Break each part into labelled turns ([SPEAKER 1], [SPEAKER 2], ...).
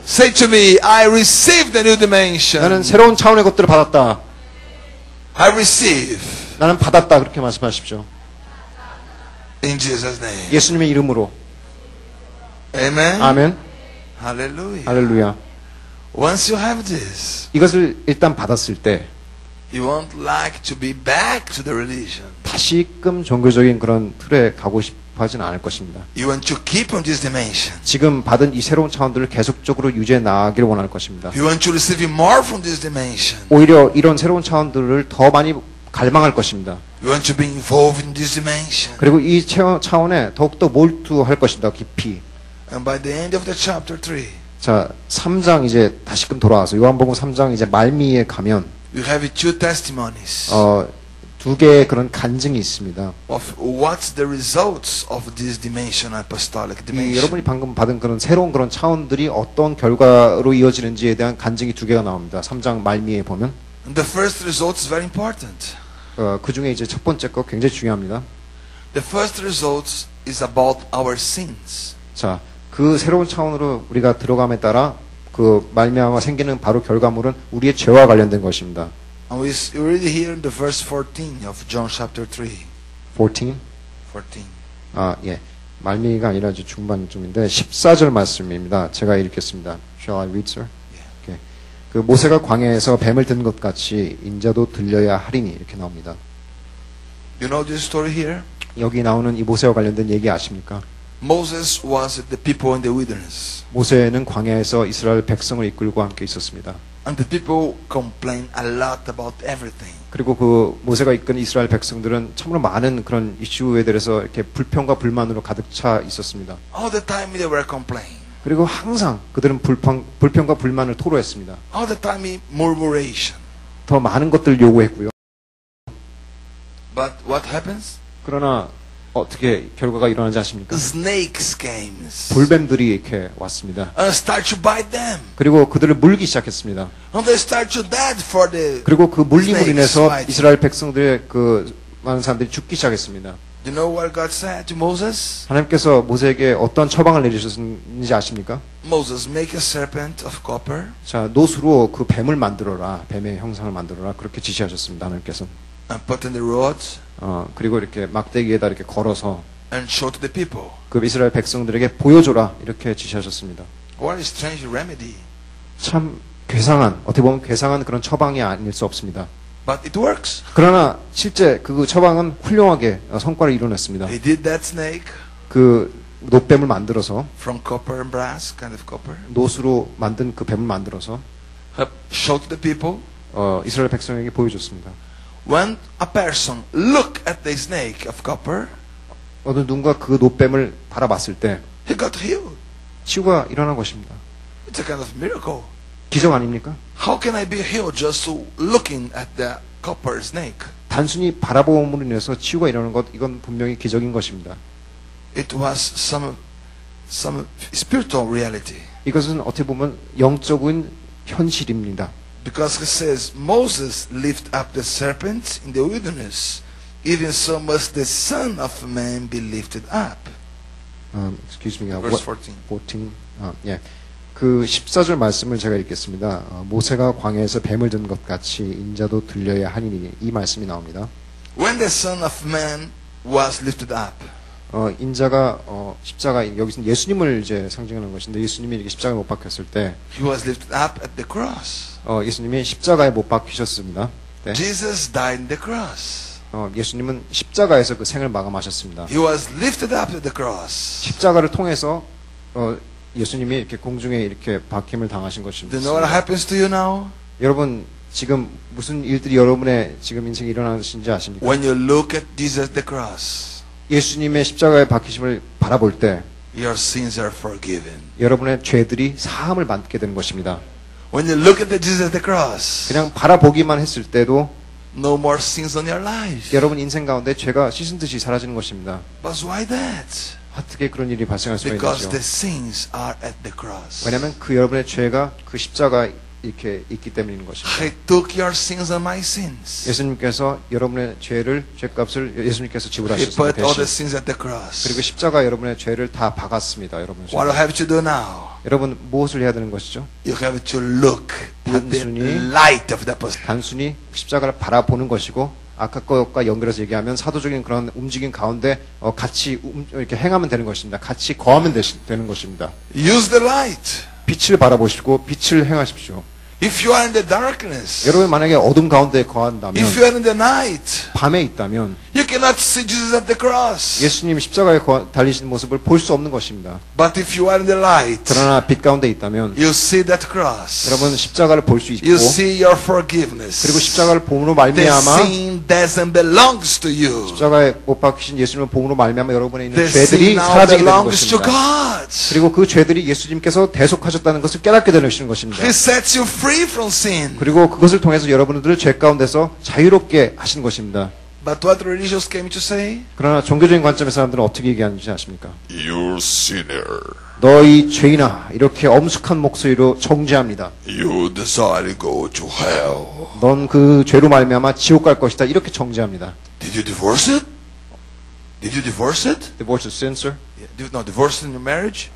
[SPEAKER 1] Say to me, I received the new dimension.
[SPEAKER 2] 나는 새로운 차원의 것들을 받았다.
[SPEAKER 1] I receive.
[SPEAKER 2] 나는 받았다. 그렇게 말씀하십시오.
[SPEAKER 1] In Jesus' name.
[SPEAKER 2] 예수님의 이름으로.
[SPEAKER 1] Amen.
[SPEAKER 2] 아멘.
[SPEAKER 1] Hallelujah.
[SPEAKER 2] 할렐루야.
[SPEAKER 1] Once you have this,
[SPEAKER 2] 이것을 일단 받았을 때
[SPEAKER 1] you won't like to be back to the religion.
[SPEAKER 2] 다시금 종교적인 그런 틀에 가고 싶어 하진 않을 것입니다.
[SPEAKER 1] You want to keep on this dimension.
[SPEAKER 2] 지금 받은 이 새로운 차원들을 계속적으로 유지해 나가기를 원할 것입니다.
[SPEAKER 1] You want to receive more from this dimension.
[SPEAKER 2] 오히려 이런 새로운 차원들을 더 많이 갈망할 것입니다.
[SPEAKER 1] You want to be involved in this dimension.
[SPEAKER 2] 그리고 이 차원에 더욱더 몰두할 것입니다. 깊이.
[SPEAKER 1] And by the end of the chapter 3,
[SPEAKER 2] 자, 3장 이제 다시금 돌아와서 요한복음 3장 이제 말미에 가면
[SPEAKER 1] you have two testimonies
[SPEAKER 2] 두 개의 그런 간증이 있습니다.
[SPEAKER 1] of what's the results of this dimension, apostolic dimension.
[SPEAKER 2] 여러분이 방금 받은 그런 새로운 그런 차원들이 어떤 결과로 이어지는지에 대한 간증이 두 개가 나옵니다. 3장 말미에 보면
[SPEAKER 1] And the first result is very important.
[SPEAKER 2] 그 중에 이제 첫 번째 거 굉장히 중요합니다.
[SPEAKER 1] The first result is about our sins.
[SPEAKER 2] 자, 그 새로운 차원으로 우리가 들어감에 따라 그 말미암아 생기는 바로 결과물은 우리의 죄와 관련된 것입니다.
[SPEAKER 1] And we read here in the verse 14 of John chapter 3.
[SPEAKER 2] 14?
[SPEAKER 1] 14.
[SPEAKER 2] 아, 예. 말미가 아니라 이제 중반쯤인데 14절 말씀입니다. 제가 읽겠습니다. Shall I read, sir? Okay. 그 모세가 광야에서 뱀을 든 것 같이 인자도 들려야 하리니 이렇게 나옵니다.
[SPEAKER 1] You know this story here?
[SPEAKER 2] 여기 나오는 이 모세와 관련된 얘기 아십니까?
[SPEAKER 1] Moses was the people in the wilderness.
[SPEAKER 2] 모세는 광야에서 이스라엘 백성을 이끌고 함께 있었습니다.
[SPEAKER 1] And the people complained a lot about everything.
[SPEAKER 2] 그리고 그 모세가 이끈 이스라엘 백성들은 참으로 많은 그런 이슈에 대해서 이렇게 불평과 불만으로 가득 차 있었습니다.
[SPEAKER 1] All the time they were complaining.
[SPEAKER 2] 그리고 항상 그들은 불평과 불만을 토로했습니다.
[SPEAKER 1] All the time murmuration.
[SPEAKER 2] 더 많은 것들을 요구했고요.
[SPEAKER 1] But what happens?
[SPEAKER 2] 그러나 어떻게 결과가 일어나지 않습니까?
[SPEAKER 1] Snakes came.
[SPEAKER 2] 돌뱀들이 이렇게 왔습니다.
[SPEAKER 1] And start to bite them.
[SPEAKER 2] 그리고 그들을 물기 시작했습니다.
[SPEAKER 1] And they start to die for the
[SPEAKER 2] 그리고 그 물림으로
[SPEAKER 1] snakes
[SPEAKER 2] 인해서
[SPEAKER 1] biting.
[SPEAKER 2] 이스라엘 백성들의 그 많은 사람들이 죽기 시작했습니다.
[SPEAKER 1] You know what God said to Moses?
[SPEAKER 2] 하나님께서 모세에게 어떤 처방을 내리셨는지 아십니까?
[SPEAKER 1] Moses, make a serpent of copper
[SPEAKER 2] 자, 노수로 그 뱀을 만들어라. 뱀의 형상을 만들어라. 그렇게 지시하셨습니다. 하나님께서.
[SPEAKER 1] and put in the road
[SPEAKER 2] 그리고 이렇게 막대기에다 이렇게 걸어서
[SPEAKER 1] and show to the people.
[SPEAKER 2] 그 이스라엘 백성들에게 보여줘라. 이렇게 지시하셨습니다.
[SPEAKER 1] What a strange remedy.
[SPEAKER 2] 참 괴상한, 어떻게 보면 괴상한 그런 처방이 아닐 수 없습니다.
[SPEAKER 1] But it works.
[SPEAKER 2] 그러나 실제 그 처방은 훌륭하게 성과를 이뤄냈습니다.
[SPEAKER 1] He did that snake
[SPEAKER 2] 그 노뱀을 만들어서
[SPEAKER 1] from copper and brass, kind of copper.
[SPEAKER 2] 노수로 만든 그 뱀을 만들어서
[SPEAKER 1] Showed to the people.
[SPEAKER 2] 이스라엘 백성에게 보여줬습니다.
[SPEAKER 1] When a person look at the snake of copper,
[SPEAKER 2] 어느 누군가 그 노뱀을 바라봤을 때
[SPEAKER 1] he got healed.
[SPEAKER 2] 치유가 일어난 것입니다.
[SPEAKER 1] It's a kind of miracle.
[SPEAKER 2] 기적 아닙니까?
[SPEAKER 1] How can I be healed just looking at the copper snake?
[SPEAKER 2] 단순히 바라봄으로 인해서 치유가 일어나는 것, 이건 분명히 기적인 것입니다.
[SPEAKER 1] It was some spiritual reality.
[SPEAKER 2] 이것은 어떻게 보면 영적인 현실입니다.
[SPEAKER 1] Because it says Moses lift up the serpent in the wilderness, even so must the Son of Man be lifted up.
[SPEAKER 2] Excuse me.
[SPEAKER 1] Verse 14.
[SPEAKER 2] 14. 예. 그 14절 말씀을 제가 읽겠습니다. 모세가 광야에서 뱀을 든 것 같이 인자도 들려야 하니니 이 말씀이 나옵니다.
[SPEAKER 1] When the Son of Man was lifted up,
[SPEAKER 2] 인자가 십자가 여기서 예수님을 이제 상징하는 것인데 예수님이 이렇게 십자가에 못 박혔을 때
[SPEAKER 1] he was lifted up at the cross.
[SPEAKER 2] 예수님이 십자가에 못 박히셨습니다. 네.
[SPEAKER 1] Jesus died in the cross.
[SPEAKER 2] 예수님은 십자가에서 그 생을 마감하셨습니다.
[SPEAKER 1] He was lifted up at the cross.
[SPEAKER 2] 십자가를 통해서 예수님이 이렇게 공중에 이렇게 박힘을 당하신 것입니다.
[SPEAKER 1] Do you know what happens to you now?
[SPEAKER 2] 여러분 지금 무슨 일들이 여러분의 지금 인생에 일어나신지 아십니까?
[SPEAKER 1] When you look at Jesus at the cross,
[SPEAKER 2] 예수님의 십자가의 박히심을 바라볼 때
[SPEAKER 1] your sins are forgiven.
[SPEAKER 2] 여러분의 죄들이 사함을 받게 되는 것입니다.
[SPEAKER 1] When you look at the Jesus at the cross,
[SPEAKER 2] 그냥 바라보기만 했을 때도
[SPEAKER 1] no more sins on your life.
[SPEAKER 2] 여러분 인생 가운데 죄가 씻은 듯이 사라지는 것입니다.
[SPEAKER 1] But why that?
[SPEAKER 2] 어떻게 그런 일이 발생할 수가
[SPEAKER 1] Because
[SPEAKER 2] 있는지요?
[SPEAKER 1] the sins are at the cross.
[SPEAKER 2] 왜냐하면 그 여러분의 죄가 그 십자가에 이렇게 있기 때문인 것입니다.
[SPEAKER 1] He took your sins and my sins.
[SPEAKER 2] 예수님께서 여러분의 죄값을 예수님께서
[SPEAKER 1] He
[SPEAKER 2] 지불하셨습니다.
[SPEAKER 1] put all the
[SPEAKER 2] 대신.
[SPEAKER 1] sins at the cross.
[SPEAKER 2] 그리고 십자가 여러분의 죄를 다 박았습니다. 여러분.
[SPEAKER 1] What do you have to do now?
[SPEAKER 2] 여러분 무엇을 해야 되는 것이죠?
[SPEAKER 1] You have to look with the
[SPEAKER 2] 단순히-
[SPEAKER 1] light of the apostle.
[SPEAKER 2] 단순히 십자가를 바라보는 것이고 아까 것과 연결해서 얘기하면 사도적인 그런 움직임 가운데 같이 이렇게 행하면 되는 것입니다. 같이 거하면 되는 것입니다.
[SPEAKER 1] Use the light.
[SPEAKER 2] 빛을 바라보시고 빛을 행하십시오.
[SPEAKER 1] If you are in the darkness,
[SPEAKER 2] 여러분 만약에 어둠 가운데 거한다면
[SPEAKER 1] if you are in the night,
[SPEAKER 2] 밤에 있다면
[SPEAKER 1] you cannot see Jesus at the cross.
[SPEAKER 2] 예수님이 십자가에 달리시는 모습을 볼 수 없는 것입니다.
[SPEAKER 1] But if you are in the light,
[SPEAKER 2] 그러나 빛 가운데 있다면
[SPEAKER 1] you see that cross.
[SPEAKER 2] 여러분 십자가를 볼 수 있고
[SPEAKER 1] You see your forgiveness.
[SPEAKER 2] 그리고 십자가를 봄으로
[SPEAKER 1] The
[SPEAKER 2] 말미암아
[SPEAKER 1] sin doesn't belongs to you.
[SPEAKER 2] 십자가에 못 박히신 예수님을 봄으로 말미암아 여러분에 있는
[SPEAKER 1] The
[SPEAKER 2] 죄들이
[SPEAKER 1] sin now
[SPEAKER 2] 사라지게 되는
[SPEAKER 1] belongs to
[SPEAKER 2] 것입니다.
[SPEAKER 1] God.
[SPEAKER 2] 그리고 그 죄들이 예수님께서 대속하셨다는 것을 깨닫게 되는 것입니다.
[SPEAKER 1] He sets you free from sin.
[SPEAKER 2] 그리고 그것을 통해서 여러분들을 죄 가운데서 자유롭게 하신 것입니다.
[SPEAKER 1] But what religious came to say?
[SPEAKER 2] 그러나 종교적인 관점의 사람들은 어떻게 얘기하는지 아십니까?
[SPEAKER 1] You sinner.
[SPEAKER 2] 너희 죄인아 이렇게 엄숙한 목소리로 정죄합니다.
[SPEAKER 1] You desire to go to hell.
[SPEAKER 2] 넌 그 죄로 말미암아 지옥 갈 것이다. 이렇게 정죄합니다.
[SPEAKER 1] Did you divorce it? Did you divorce it?
[SPEAKER 2] Divorce is sin, sir?
[SPEAKER 1] No, divorce in your marriage?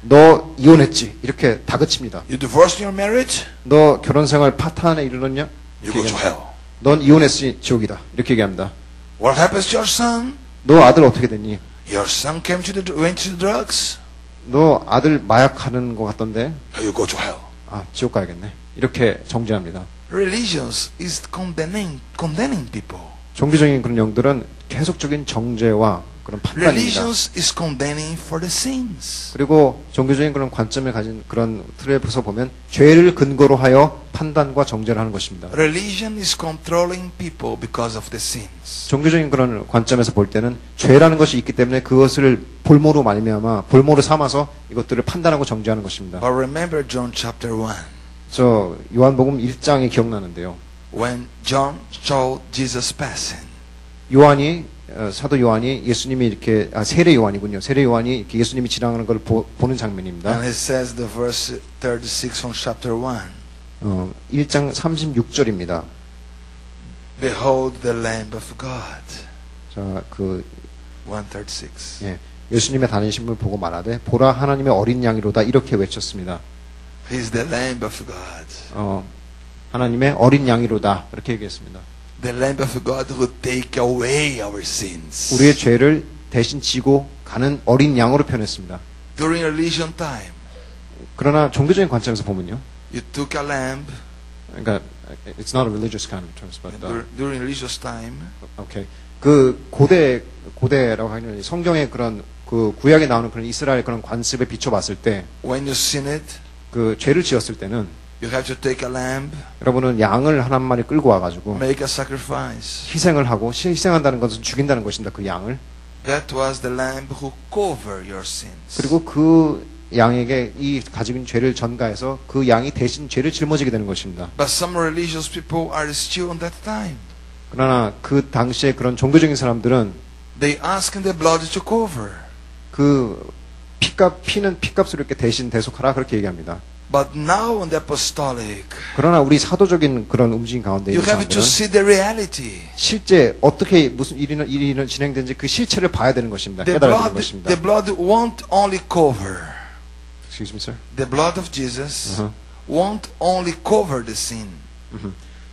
[SPEAKER 2] 너 이혼했지. 이렇게 다그칩니다.
[SPEAKER 1] You divorced in your marriage?
[SPEAKER 2] 너 결혼 생활 파탄에 이르렀냐?
[SPEAKER 1] You go to hell.
[SPEAKER 2] 넌 이혼했으니 지옥이다. 이렇게 얘기합니다.
[SPEAKER 1] What happens to your son?
[SPEAKER 2] 너 아들 어떻게 됐니?
[SPEAKER 1] Your son went to the drugs?
[SPEAKER 2] 너 아들 마약하는 것 같던데?
[SPEAKER 1] You go to hell.
[SPEAKER 2] 지옥 가야겠네. 이렇게 정죄합니다.
[SPEAKER 1] Religions is condemning people.
[SPEAKER 2] 종교적인 그런 영들은 계속적인 정죄와 그런 판단입니다.
[SPEAKER 1] Religions is condemning for the sins.
[SPEAKER 2] 그리고 종교적인 그런 관점을 가진 그런 틀에서 보면 죄를 근거로 하여 판단과 정죄를 하는 것입니다.
[SPEAKER 1] Religion is controlling people because of the sins.
[SPEAKER 2] 종교적인 그런 관점에서 볼 때는 죄라는 것이 있기 때문에 그것을 볼모로 말미암아 볼모로 삼아서 이것들을 판단하고 정죄하는 것입니다.
[SPEAKER 1] But remember John chapter 1.
[SPEAKER 2] 저 요한복음 1장이 기억나는데요.
[SPEAKER 1] When John saw Jesus passing.
[SPEAKER 2] 사도 요한이 예수님이 이렇게 세례 요한이군요. 세례 요한이 이렇게 예수님이 지나가는 걸 보는 장면입니다.
[SPEAKER 1] And it says the verse 36 from chapter 1.
[SPEAKER 2] 1장 36절입니다.
[SPEAKER 1] Behold the Lamb of God.
[SPEAKER 2] 자,
[SPEAKER 1] 136.
[SPEAKER 2] 예수님의 다니심을 보고 말하되 보라 하나님의 어린 양이로다 이렇게 외쳤습니다.
[SPEAKER 1] He's the Lamb of God.
[SPEAKER 2] 하나님의 어린 양이로다 이렇게 얘기했습니다.
[SPEAKER 1] The Lamb of God who take away our sins.
[SPEAKER 2] 우리의 죄를 대신 지고 가는 어린 양으로 표현했습니다.
[SPEAKER 1] During religion time,
[SPEAKER 2] 그러나 종교적인 관점에서 보면요.
[SPEAKER 1] you took a lamb.
[SPEAKER 2] 그러니까 it's not a religious kind of terms, but
[SPEAKER 1] During religious time,
[SPEAKER 2] okay. 그 고대라고 하는 성경의 그런 그 구약에 나오는 그런 이스라엘 그런 관습에 비춰봤을 때
[SPEAKER 1] when you sinned,
[SPEAKER 2] 그 죄를 지었을 때는
[SPEAKER 1] you have to take a lamb,
[SPEAKER 2] 여러분은 양을 한 마리 끌고 와가지고
[SPEAKER 1] make a sacrifice.
[SPEAKER 2] 희생을 하고 희생한다는 것은 죽인다는 것입니다. 그 양을.
[SPEAKER 1] That was the lamb who covered your sins.
[SPEAKER 2] 그리고 그 양에게 이 가지고 있는 죄를 전가해서 그 양이 대신 죄를 짊어지게 되는 것입니다.
[SPEAKER 1] But some religious people are still on that time.
[SPEAKER 2] 그러나 그 당시에 그런 종교적인 사람들은
[SPEAKER 1] They ask the blood to cover.
[SPEAKER 2] 그 피는 핏값으로 이렇게 대신 대속하라 그렇게 얘기합니다.
[SPEAKER 1] But now in the apostolic,
[SPEAKER 2] 그러나 우리 사도적인 그런 움직임 가운데
[SPEAKER 1] you
[SPEAKER 2] 있는
[SPEAKER 1] have to
[SPEAKER 2] 사람들은
[SPEAKER 1] see the reality.
[SPEAKER 2] 실제 어떻게 무슨 일이 진행되는지 그 실체를 봐야 되는 것입니다. 깨달아야 되는 것입니다.
[SPEAKER 1] The blood won't only cover.
[SPEAKER 2] Excuse me, sir.
[SPEAKER 1] The blood of Jesus won't only cover the sin.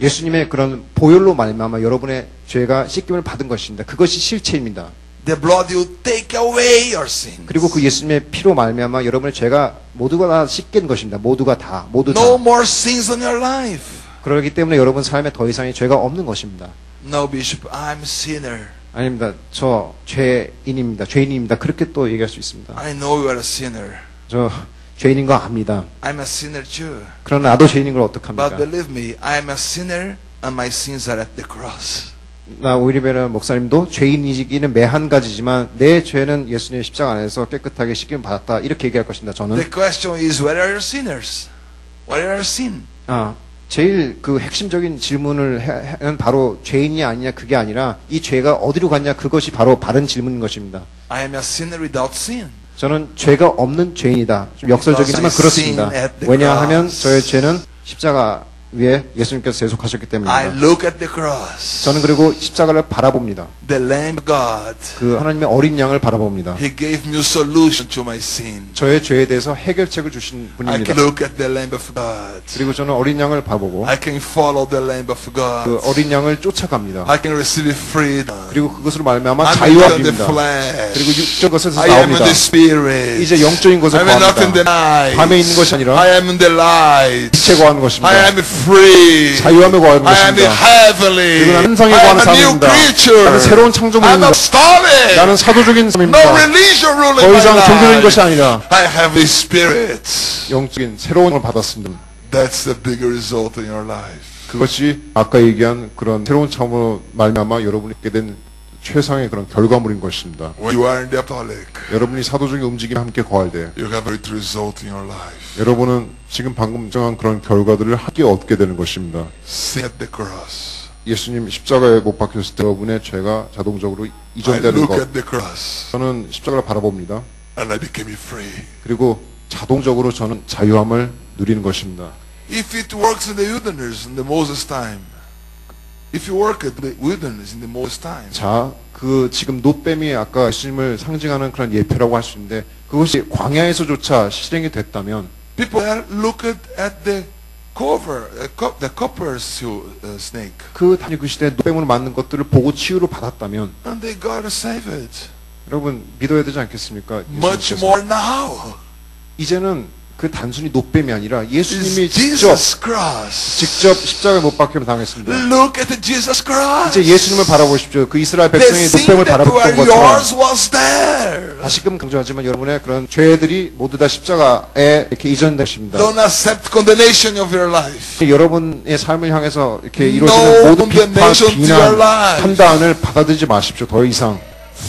[SPEAKER 2] 예수님의 그런 보혈로 말미암아 여러분의 죄가 씻김을 받은 것입니다. 그것이 실체입니다.
[SPEAKER 1] The blood will take away your sins.
[SPEAKER 2] 그리고 그 예수님의 피로 말미암아 여러분의 죄가 모두가 다 씻긴 것입니다. 모두 다.
[SPEAKER 1] No more sins on your life.
[SPEAKER 2] 그렇기 때문에 여러분 삶에 더 이상의 죄가 없는 것입니다.
[SPEAKER 1] No, Bishop, I'm a sinner.
[SPEAKER 2] 아닙니다. 저 죄인입니다. 그렇게 또 얘기할 수 있습니다.
[SPEAKER 1] I know you are a sinner.
[SPEAKER 2] 저 죄인인 거 압니다.
[SPEAKER 1] I'm a sinner too.
[SPEAKER 2] 그러나 나도 죄인인 걸
[SPEAKER 1] But
[SPEAKER 2] 어떡합니까?
[SPEAKER 1] believe me, I'm a sinner and my sins are at the cross.
[SPEAKER 2] 나 오이리베라 목사님도 죄인이기는 매한 가지지만 내 죄는 예수님의 십자가 안에서 깨끗하게 씻김을 받았다. 이렇게 얘기할 것입니다. 저는.
[SPEAKER 1] The question is, where are your sinners? What are your sin?
[SPEAKER 2] 제일 그 핵심적인 질문을 하는 바로 죄인이 아니냐 그게 아니라 이 죄가 어디로 갔냐 그것이 바로 바른 질문인 것입니다.
[SPEAKER 1] I am a sinner without sin.
[SPEAKER 2] 저는 죄가 없는 죄인이다. 좀 역설적이지만 그렇습니다. 왜냐하면 저의 죄는 십자가 위에 예수님께서 대속하셨기
[SPEAKER 1] I
[SPEAKER 2] 때문입니다.
[SPEAKER 1] look at the cross.
[SPEAKER 2] 저는 그리고 십자가를 바라봅니다.
[SPEAKER 1] The Lamb of God.
[SPEAKER 2] 그 하나님의 어린 양을 바라봅니다.
[SPEAKER 1] He gave me a solution to my sin.
[SPEAKER 2] 저의 죄에 대해서 해결책을 주신
[SPEAKER 1] I
[SPEAKER 2] 분입니다.
[SPEAKER 1] can look at the Lamb of God.
[SPEAKER 2] 그리고 저는 어린 양을 바라보고
[SPEAKER 1] I can follow the Lamb of God.
[SPEAKER 2] 그 어린 양을 쫓아갑니다.
[SPEAKER 1] I can receive freedom.
[SPEAKER 2] 그리고 그것으로 말미암아
[SPEAKER 1] I'm
[SPEAKER 2] 자유가
[SPEAKER 1] in the
[SPEAKER 2] 빕니다.
[SPEAKER 1] flesh.
[SPEAKER 2] 그리고 육적 것에서
[SPEAKER 1] I am in
[SPEAKER 2] 나옵니다.
[SPEAKER 1] the spirit.
[SPEAKER 2] 이제 영적인 것을
[SPEAKER 1] I am not in the
[SPEAKER 2] 구합니다.
[SPEAKER 1] night.
[SPEAKER 2] 밤에 있는 것이 아니라
[SPEAKER 1] I am in the light.
[SPEAKER 2] 빛에 거하는 것입니다.
[SPEAKER 1] I am free.
[SPEAKER 2] 자유함에 거하는
[SPEAKER 1] I am
[SPEAKER 2] 것입니다.
[SPEAKER 1] heavenly.
[SPEAKER 2] 그리고 나는 천상에
[SPEAKER 1] I am
[SPEAKER 2] 거하는
[SPEAKER 1] a new
[SPEAKER 2] 사람입니다.
[SPEAKER 1] creature.
[SPEAKER 2] 나는 새로운
[SPEAKER 1] I'm
[SPEAKER 2] 창조물입니다.
[SPEAKER 1] apostolic.
[SPEAKER 2] 나는 사도적인
[SPEAKER 1] No
[SPEAKER 2] 사람입니다.
[SPEAKER 1] religion ruling
[SPEAKER 2] 더
[SPEAKER 1] my
[SPEAKER 2] 이상 종교적인 것이
[SPEAKER 1] life.
[SPEAKER 2] 아니라
[SPEAKER 1] I have the spirit.
[SPEAKER 2] 영적인 새로운 걸 받았습니다.
[SPEAKER 1] That's the bigger result in your life.
[SPEAKER 2] 그것이 아까 얘기한 그런 새로운 창으로 말미암아 여러분이 있게 된 최상의 그런 결과물인 것입니다.
[SPEAKER 1] When you are in the apostolic,
[SPEAKER 2] 여러분이 사도적인 움직임에 함께 거할 때
[SPEAKER 1] you have a great result in your life.
[SPEAKER 2] 여러분은 지금 방금 정한 그런 결과들을 함께 얻게 되는 것입니다.
[SPEAKER 1] Sit at the cross.
[SPEAKER 2] 예수님 십자가에 못 박혔을 때 여러분의 죄가 자동적으로
[SPEAKER 1] I
[SPEAKER 2] 이전되는
[SPEAKER 1] look
[SPEAKER 2] 것.
[SPEAKER 1] at the cross
[SPEAKER 2] 저는 십자가를 바라봅니다.
[SPEAKER 1] and I became free.
[SPEAKER 2] 그리고 자동적으로 저는 자유함을 누리는 것입니다.
[SPEAKER 1] If it works in the wilderness in the Moses time, if you work at the wilderness in the Moses time,
[SPEAKER 2] 자, 그 지금 노뱀이 아까 예수님을 상징하는 그런 예표라고 할 수 있는데 그것이 광야에서조차 실행이 됐다면
[SPEAKER 1] people look at the cover, the copper snake,
[SPEAKER 2] 그 당시 그 시대에 노뱀으로 만든 것들을 보고 치유를 받았다면
[SPEAKER 1] and they got saved.
[SPEAKER 2] 여러분 믿어야 되지 않겠습니까?
[SPEAKER 1] Much
[SPEAKER 2] 예수님께서.
[SPEAKER 1] more now.
[SPEAKER 2] 이제는 그 단순히 노뱀이 아니라 예수님이
[SPEAKER 1] It's
[SPEAKER 2] 직접
[SPEAKER 1] Jesus Christ.
[SPEAKER 2] 십자가에 못 박혀 당했습니다.
[SPEAKER 1] Look at Jesus Christ.
[SPEAKER 2] 이제 예수님을 바라보십시오. 그 이스라엘
[SPEAKER 1] The
[SPEAKER 2] 백성이
[SPEAKER 1] sin
[SPEAKER 2] 노뱀을
[SPEAKER 1] that were
[SPEAKER 2] 바라봤던 것처럼
[SPEAKER 1] yours was there.
[SPEAKER 2] 다시금 강조하지만 여러분의 그런 죄들이 모두 다 십자가에 이렇게 이전되십니다.
[SPEAKER 1] Don't accept condemnation of your life.
[SPEAKER 2] 여러분의 삶을 향해서 이렇게
[SPEAKER 1] No
[SPEAKER 2] 이루어지는 모든 비판,
[SPEAKER 1] condemnation to your
[SPEAKER 2] 비난,
[SPEAKER 1] life.
[SPEAKER 2] 판단을 받아들이지 마십시오. 더 이상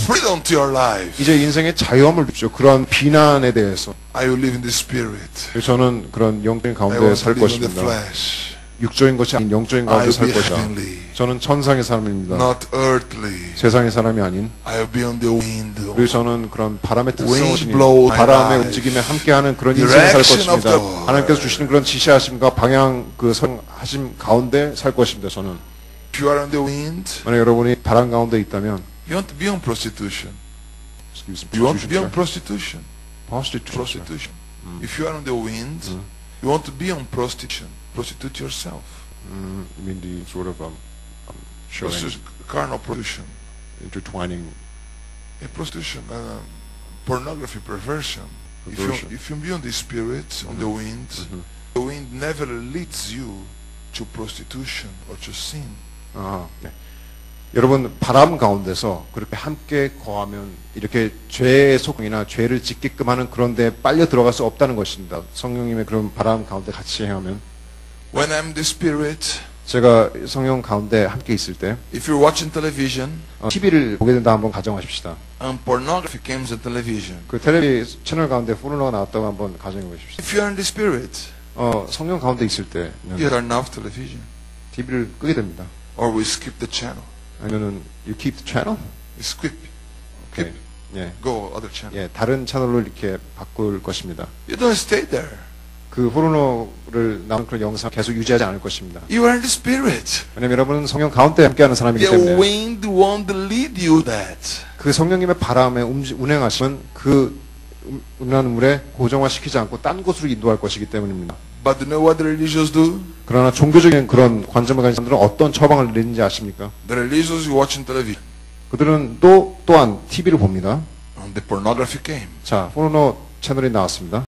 [SPEAKER 1] Freedom to your life.
[SPEAKER 2] 이제 인생의 자유함을 주십시오. 그런 비난에 대해서
[SPEAKER 1] I will live in the spirit.
[SPEAKER 2] 저는 그런 영적인
[SPEAKER 1] I
[SPEAKER 2] 가운데
[SPEAKER 1] want to
[SPEAKER 2] 살
[SPEAKER 1] live in the
[SPEAKER 2] 것입니다.
[SPEAKER 1] flesh.
[SPEAKER 2] 육적인 것이 아닌 영적인
[SPEAKER 1] I
[SPEAKER 2] 가운데
[SPEAKER 1] will
[SPEAKER 2] 살
[SPEAKER 1] be
[SPEAKER 2] 것이다.
[SPEAKER 1] heavenly,
[SPEAKER 2] 저는 천상의 사람입니다.
[SPEAKER 1] not earthly.
[SPEAKER 2] 세상의 사람이 아닌.
[SPEAKER 1] I will be on the wind.
[SPEAKER 2] 그리고 저는 그런 바람의 특성을
[SPEAKER 1] Wind
[SPEAKER 2] 지닌
[SPEAKER 1] blow my
[SPEAKER 2] 바람의
[SPEAKER 1] life.
[SPEAKER 2] 움직임에 함께하는 그런 인생을 살
[SPEAKER 1] Direction of
[SPEAKER 2] 것입니다.
[SPEAKER 1] the Lord.
[SPEAKER 2] 하나님께서 주시는 그런 지시하심과 방향 그 성하심 가운데 살 것입니다. 저는
[SPEAKER 1] If you are on the wind,
[SPEAKER 2] 만약 여러분이 바람 가운데 있다면
[SPEAKER 1] you want to be on prostitution.
[SPEAKER 2] excuse me,
[SPEAKER 1] You want to be on
[SPEAKER 2] prostitution.
[SPEAKER 1] prostitution. Prostitution. If you are on the wind, you want to be on prostitution. Prostitute yourself.
[SPEAKER 2] I mean the sort of showing
[SPEAKER 1] Prostitution, carnal prostitution.
[SPEAKER 2] intertwining.
[SPEAKER 1] A prostitution, pornography, perversion.
[SPEAKER 2] Perversion.
[SPEAKER 1] If you be on the spirit, on the wind never leads you to prostitution or to sin.
[SPEAKER 2] 아, 네. 여러분 바람 가운데서 그렇게 함께 거하면 이렇게 죄의 속이나 죄를 짓게끔 하는 그런 데 빨려 들어갈 수 없다는 것입니다. 성령님의 그런 바람 가운데 같이 행하면
[SPEAKER 1] When I'm the spirit,
[SPEAKER 2] 제가 성령 가운데 함께 있을 때
[SPEAKER 1] if you're watching television
[SPEAKER 2] TV를 보게 된다 한번 가정하십시다.
[SPEAKER 1] and pornography comes on television,
[SPEAKER 2] 그 텔레비 채널 가운데 포르노가 나왔다고 한번 가정해 보십시오.
[SPEAKER 1] if you're in the spirit,
[SPEAKER 2] 성령 가운데 있을 때
[SPEAKER 1] you turn off television
[SPEAKER 2] TV를 끄게 됩니다.
[SPEAKER 1] or we skip the channel.
[SPEAKER 2] 아니면은 you keep the channel?
[SPEAKER 1] We skip,
[SPEAKER 2] 오케이. 예.
[SPEAKER 1] go other channel.
[SPEAKER 2] 예, 다른 채널로 이렇게 바꿀 것입니다.
[SPEAKER 1] You don't stay there.
[SPEAKER 2] 그 포르노를 나온 그런 영상 계속 유지하지 않을 것입니다.
[SPEAKER 1] You are in the spirit.
[SPEAKER 2] 왜냐면 여러분은 성령 가운데 함께하는 사람이기
[SPEAKER 1] The
[SPEAKER 2] 때문에
[SPEAKER 1] wind won't lead you that.
[SPEAKER 2] 그 성령님의 바람에 운행하시면 그 운하는 물에 고정화시키지 않고 딴 곳으로 인도할 것이기 때문입니다.
[SPEAKER 1] But you know what the religious do?
[SPEAKER 2] 그러나 종교적인 그런 관점을 가진 사람들은 어떤 처방을 내리는지 아십니까?
[SPEAKER 1] The religious who watching television
[SPEAKER 2] 그들은 또한 TV를 봅니다.
[SPEAKER 1] and the pornography came.
[SPEAKER 2] 자, 포르노 채널이 나왔습니다.